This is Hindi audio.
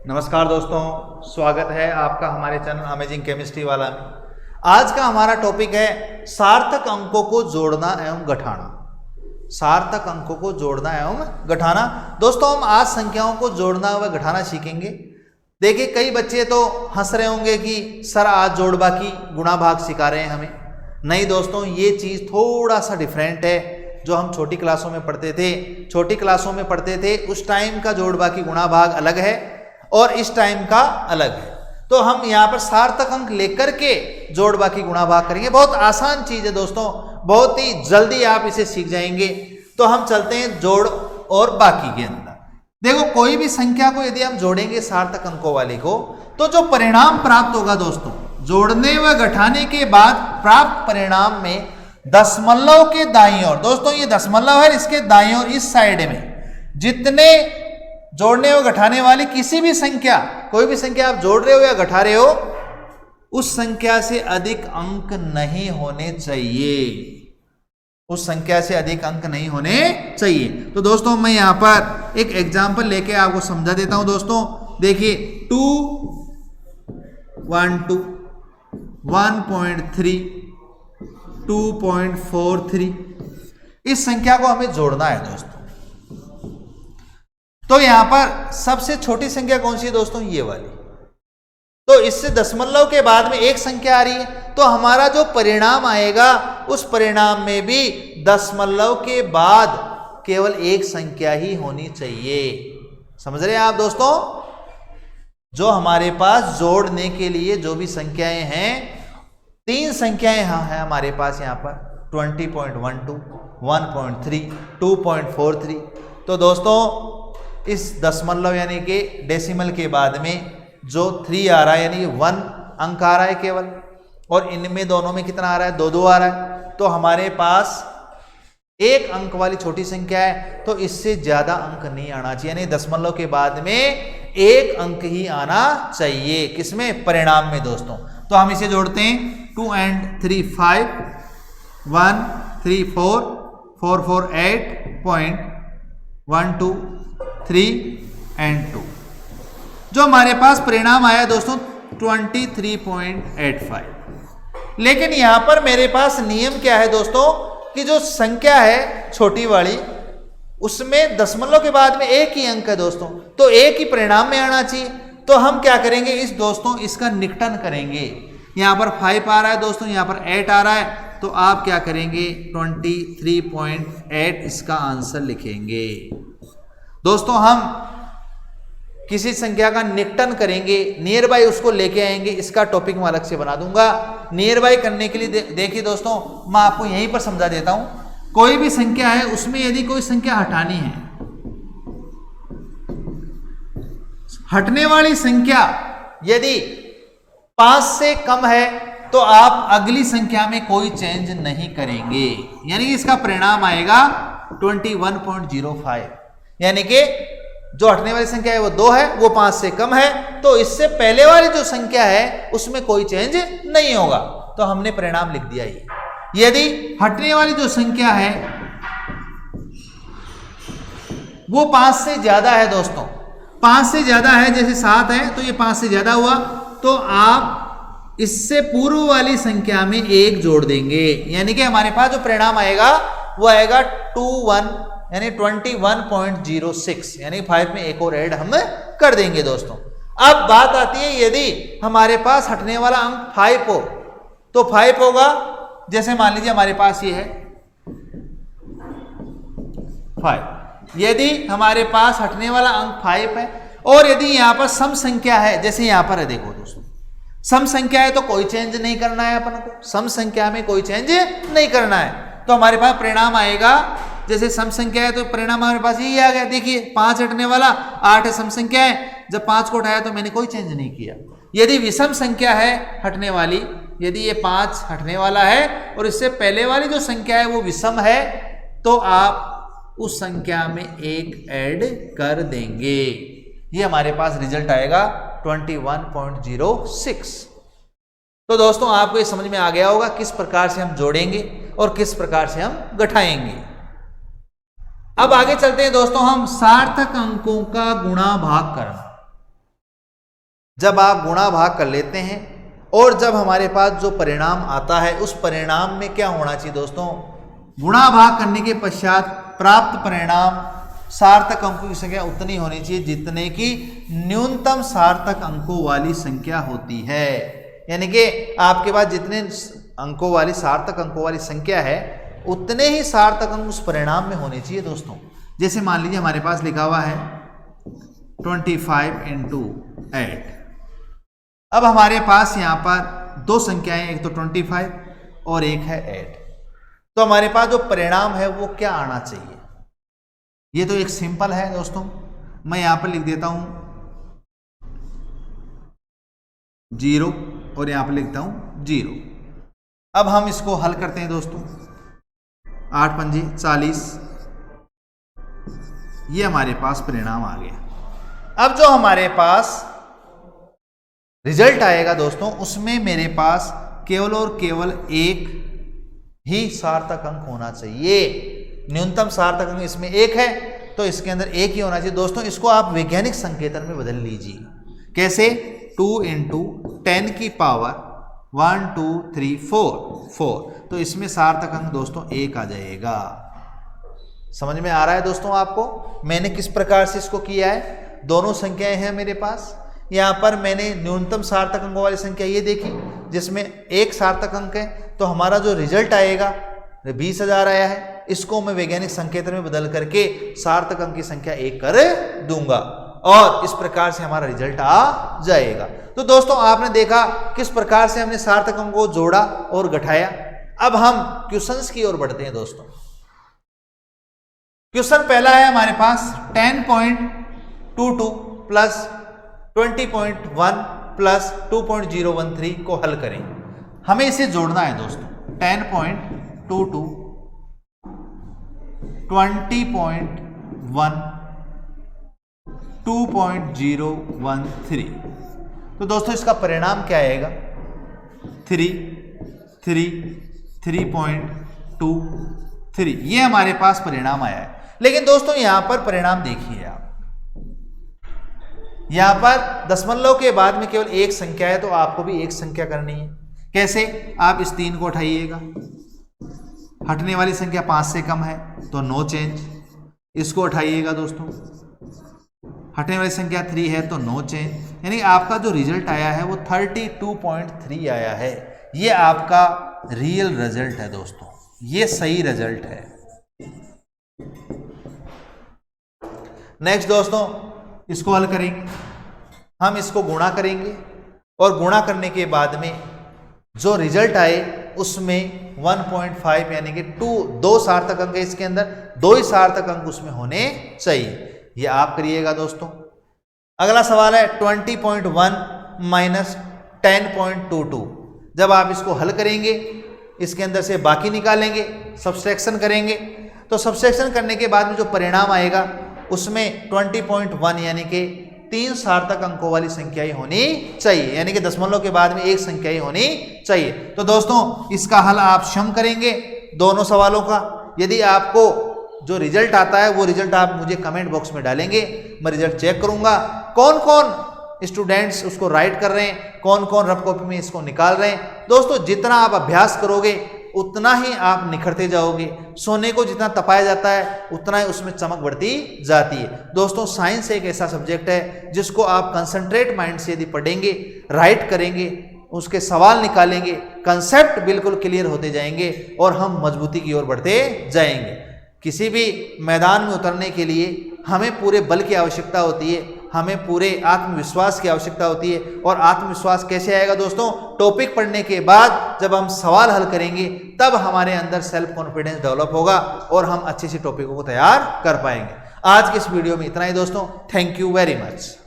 नमस्कार दोस्तों, स्वागत है आपका हमारे चैनल अमेजिंग केमिस्ट्री वाला में। आज का हमारा टॉपिक है सार्थक अंकों को जोड़ना एवं घटाना। सार्थक अंकों को जोड़ना एवं घटाना। दोस्तों, हम आज संख्याओं को जोड़ना व घटाना सीखेंगे। देखिए, कई बच्चे तो हंस रहे होंगे कि सर आज जोड़ बाकी गुणा भाग सिखा रहे हैं हमें। नहीं दोस्तों, ये चीज़ थोड़ा सा डिफरेंट है। जो हम छोटी क्लासों में पढ़ते थे उस टाइम का जोड़ बाकी गुणा भाग अलग है और इस टाइम का अलग है। तो हम यहाँ पर सार्थक अंक लेकर के जोड़ बाकी गुणा भाग करेंगे। बहुत आसान चीज़ है दोस्तों, बहुत ही जल्दी आप इसे सीख जाएंगे। तो हम चलते हैं जोड़ और बाकी के अंदर। देखो, कोई भी संख्या को यदि हम जोड़ेंगे सार्थक अंकों वाली को, तो जो परिणाम प्राप्त होगा दोस्तों, जोड़ने व घटाने के बाद प्राप्त परिणाम में दशमलव के दाईं ओर, दोस्तों ये दशमलव है, इसके दाईं ओर इस साइड में जितने जोड़ने व घटाने वाली किसी भी संख्या, कोई भी संख्या आप जोड़ रहे हो या घटा रहे हो, उस संख्या से अधिक अंक नहीं होने चाहिए। उस संख्या से अधिक अंक नहीं होने चाहिए। तो दोस्तों, मैं यहां पर एक एग्जांपल लेके आपको समझा देता हूं। दोस्तों देखिए, 2 1 2 1.3 2.43, इस संख्या को हमें जोड़ना है दोस्तों। तो यहां पर सबसे छोटी संख्या कौन सी है दोस्तों? ये वाली। तो इससे दशमलव के बाद में एक संख्या आ रही है, तो हमारा जो परिणाम आएगा उस परिणाम में भी दशमलव के बाद केवल एक संख्या ही होनी चाहिए। समझ रहे हैं आप दोस्तों? जो हमारे पास जोड़ने के लिए जो भी संख्याएं हैं, 3 संख्याएं यहाँ हैं हमारे पास। यहाँ पर 20.12 1.3 2.43। तो दोस्तों, इस दशमलव यानी कि डेसिमल के बाद में जो 3 आ रहा है, यानी 1 अंक आ रहा है केवल, और इनमें दोनों में कितना आ रहा है? 2 आ रहा है। तो हमारे पास 1 अंक वाली छोटी संख्या है, तो इससे ज्यादा अंक नहीं आना चाहिए। यानी दशमलव के बाद में 1 अंक ही आना चाहिए। किसमें? परिणाम में दोस्तों। तो हम इसे जोड़ते हैं। 2 and 3 5 1 3 4 4 4 8.12 3 and 2। जो हमारे पास परिणाम आया दोस्तों 23.85। लेकिन यहां पर मेरे पास नियम क्या है दोस्तों, कि जो संख्या है छोटी वाली, उसमें दशमलव के बाद में 1 ही अंक है दोस्तों, तो 1 ही परिणाम में आना चाहिए। तो हम क्या करेंगे इस दोस्तों, इसका निकटन करेंगे। यहां पर 5 आ रहा है दोस्तों, यहां पर 8 आ रहा है, तो आप क्या करेंगे 23.8 इसका आंसर लिखेंगे। दोस्तों, हम किसी संख्या का निकटन करेंगे, नियर बाई उसको लेके आएंगे। इसका टॉपिक मैं अलग से बना दूंगा। नियर बाई करने के लिए देखिए दोस्तों, मैं आपको यहीं पर समझा देता हूं। कोई भी संख्या है, उसमें यदि कोई संख्या हटानी है, हटने वाली संख्या यदि 5 से कम है, तो आप अगली संख्या में कोई चेंज नहीं करेंगे। यानी कि इसका परिणाम आएगा 21.05। यानी कि जो हटने वाली संख्या है वो 2 है, वो 5 से कम है, तो इससे पहले वाली जो संख्या है उसमें कोई चेंज नहीं होगा। तो हमने परिणाम लिख दिया ये। यदि हटने वाली जो संख्या है वो 5 से ज्यादा है दोस्तों, 5 से ज्यादा है, जैसे 7 है तो ये 5 से ज्यादा हुआ, तो आप इससे पूर्व वाली संख्या में 1 जोड़ देंगे। यानी कि हमारे पास जो परिणाम आएगा वो आएगा 21 यानी 21.06, यानी 5 में 1 और ऐड हम कर देंगे दोस्तों। अब बात आती है, यदि हमारे पास हटने वाला अंक 5 हो, तो 5 होगा, जैसे मान लीजिए हमारे पास ये है 5। यदि हमारे पास हटने वाला अंक 5 है, और यदि यहां पर सम संख्या है, जैसे यहां पर है, देखो दोस्तों, सम संख्या है तो कोई चेंज नहीं करना है अपन को। सम संख्या में कोई चेंज नहीं करना है, तो हमारे पास परिणाम आएगा, जैसे सम संख्या है तो परिणाम हमारे पास यही आ गया। देखिए, 5 हटने वाला, 8 सम संख्या है, जब 5 को उठाया तो मैंने कोई चेंज नहीं किया। यदि विषम संख्या है हटने वाली, यदि ये 5 हटने वाला है और इससे पहले वाली जो संख्या है वो विषम है, तो आप उस संख्या में 1 ऐड कर देंगे। ये हमारे पास रिजल्ट आएगा 21.06। तो दोस्तों, आपको ये समझ में आ गया होगा किस प्रकार से हम जोड़ेंगे और किस प्रकार से हम घटाएंगे। अब आगे चलते हैं दोस्तों, हम सार्थक अंकों का गुणा भाग करना। जब आप गुणा भाग कर लेते हैं और जब हमारे पास जो परिणाम आता है उस परिणाम में क्या होना चाहिए दोस्तों, गुणा भाग करने के पश्चात प्राप्त परिणाम सार्थक अंकों की संख्या उतनी होनी चाहिए जितने की न्यूनतम सार्थक अंकों वाली संख्या होती है। यानी कि आपके पास जितने अंकों वाली सार्थक अंकों वाली संख्या है उतने ही सार्थक अंक उस परिणाम में होने चाहिए दोस्तों। जैसे मान लीजिए हमारे पास लिखा हुआ है 25 × 8। अब हमारे पास यहाँ पर दो संख्याएं, एक तो 25 और एक है 8। तो हमारे पास जो परिणाम है वो क्या आना चाहिए, ये तो एक सिंपल है दोस्तों। मैं यहां पर लिख देता हूं 0 और यहां पर लिखता हूं 0। अब हम इसको हल करते हैं दोस्तों। 8 पंजे 40, ये हमारे पास परिणाम आ गया। अब जो हमारे पास रिजल्ट आएगा दोस्तों उसमें मेरे पास केवल और केवल एक ही सार्थक अंक होना चाहिए। न्यूनतम सार्थक अंक इसमें एक है तो इसके अंदर एक ही होना चाहिए दोस्तों। इसको आप वैज्ञानिक संकेतन में बदल लीजिए। कैसे? 2 × 10 की पावर 1 2 3 4 तो इसमें सार्थक अंक दोस्तों एक आ जाएगा। समझ में आ रहा है दोस्तों आपको मैंने किस प्रकार से इसको किया है? दोनों संख्याएं हैं मेरे पास। यहाँ पर मैंने न्यूनतम सार्थक अंकों वाली संख्या ये देखी जिसमें एक सार्थक अंक है, तो हमारा जो रिजल्ट आएगा 20,000 आया है। इसको मैं वैज्ञानिक संकेतन में बदल करके सार्थक अंक की संख्या 1 कर दूंगा और इस प्रकार से हमारा रिजल्ट आ जाएगा। तो दोस्तों आपने देखा किस प्रकार से हमने सार्थक अंकों को जोड़ा और घटाया। अब हम क्वेश्चंस की ओर बढ़ते हैं दोस्तों। क्वेश्चन पहला है हमारे पास 10.22 प्लस 20.1 प्लस 2.013 को हल करें। हमें इसे जोड़ना है दोस्तों। 10.22 20.1 2.013 तो दोस्तों इसका परिणाम क्या आएगा? 3.23 ये हमारे पास परिणाम आया है। लेकिन दोस्तों यहां पर परिणाम देखिए आप, यहां पर दशमलव के बाद में केवल एक संख्या है तो आपको भी एक संख्या करनी है। कैसे? आप इस 3 को उठाइएगा, हटने वाली संख्या 5 से कम है तो नो चेंज। इसको उठाइएगा दोस्तों, हटने वाली संख्या 3 है तो नो चेंज। यानी आपका जो रिजल्ट आया है वो 32.3 आया है। ये आपका रियल रिजल्ट है दोस्तों, ये सही रिजल्ट है। नेक्स्ट दोस्तों इसको हल करेंगे, हम इसको गुणा करेंगे और गुणा करने के बाद में जो रिजल्ट आए उसमें 1.5 यानी कि 2 सार्थक अंक है इसके अंदर, 2 ही सार्थक अंक उसमें होने चाहिए। ये आप करिएगा दोस्तों। अगला सवाल है 20.1 माइनस 10.22। जब आप इसको हल करेंगे इसके अंदर से बाकी निकालेंगे, सब्सट्रैक्शन करेंगे, तो सब्सट्रैक्शन करने के बाद में जो परिणाम आएगा उसमें 20.1 यानी कि 3 सार्थक अंकों वाली संख्या ही होनी चाहिए। यानी कि दशमलव के बाद में एक संख्या ही होनी चाहिए। तो दोस्तों इसका हल आप स्वयं करेंगे दोनों सवालों का। यदि आपको जो रिजल्ट आता है वो रिजल्ट आप मुझे कमेंट बॉक्स में डालेंगे, मैं रिजल्ट चेक करूंगा कौन कौन स्टूडेंट्स उसको राइट कर रहे हैं, कौन कौन रफ कॉपी में इसको निकाल रहे हैं। दोस्तों जितना आप अभ्यास करोगे उतना ही आप निखरते जाओगे। सोने को जितना तपाया जाता है उतना ही उसमें चमक बढ़ती जाती है। दोस्तों साइंस एक ऐसा सब्जेक्ट है जिसको आप कंसंट्रेट माइंड से यदि पढ़ेंगे, राइट करेंगे, उसके सवाल निकालेंगे, कंसेप्ट बिल्कुल क्लियर होते जाएंगे और हम मजबूती की ओर बढ़ते जाएंगे। किसी भी मैदान में उतरने के लिए हमें पूरे बल की आवश्यकता होती है, हमें पूरे आत्मविश्वास की आवश्यकता होती है। और आत्मविश्वास कैसे आएगा दोस्तों? टॉपिक पढ़ने के बाद जब हम सवाल हल करेंगे तब हमारे अंदर सेल्फ कॉन्फिडेंस डेवलप होगा और हम अच्छे से टॉपिकों को तैयार कर पाएंगे। आज के इस वीडियो में इतना ही दोस्तों। Thank you very much.